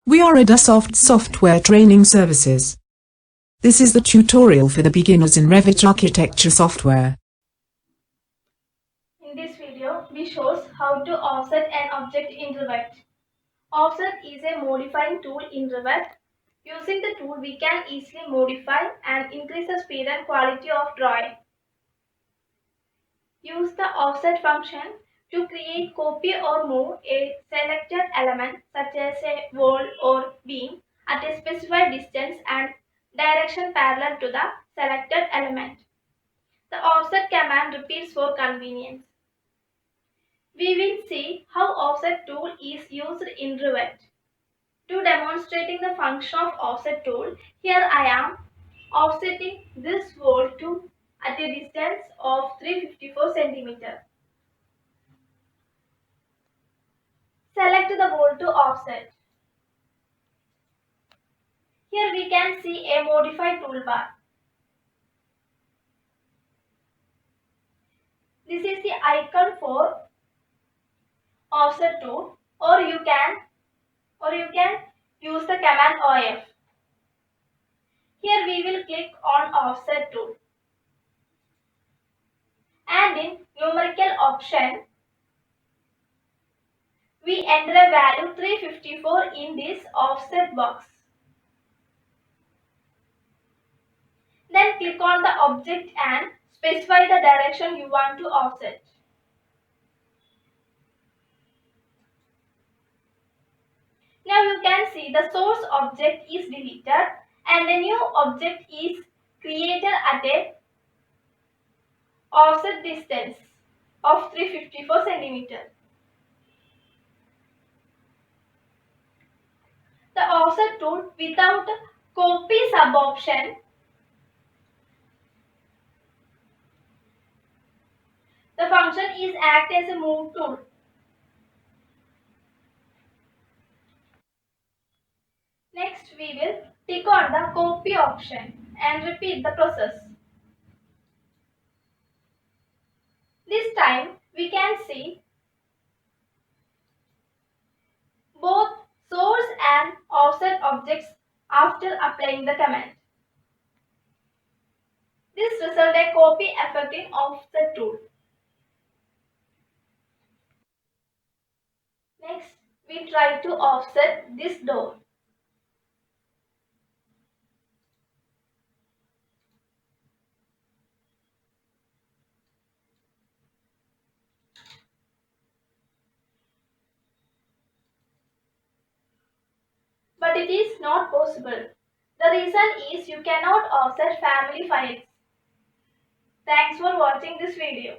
We are Adasoft Software Training Services. This is the tutorial for the beginners in Revit architecture software. In this video, we shows how to offset an object in Revit. Offset is a modifying tool in Revit. Using the tool, we can easily modify and increase the speed and quality of drawing. Use the offset function to create, copy or move a selected element such as a wall or beam at a specified distance and direction parallel to the selected element. The offset command repeats for convenience. We will see how offset tool is used in Revit. To demonstrating the function of offset tool, here I am offsetting this wall to at a distance of 354 cm. Select the wall to offset. Here we can see a modified toolbar. This is the icon for offset tool, or you can use the command OF. Here we will click on offset tool. And in numerical option, we enter a value 354 in this offset box. Then click on the object and specify the direction you want to offset. Now you can see the source object is deleted and a new object is created at a offset distance of 354 cm. The offset tool without copy sub option the function is act as a move tool. Next we will click on the copy option and repeat the process. This time we can see both source and offset objects after applying the command. This results a copy effect in offset tool. Next, we try to offset this door. But it is not possible. The reason is you cannot offset family files. Thanks for watching this video.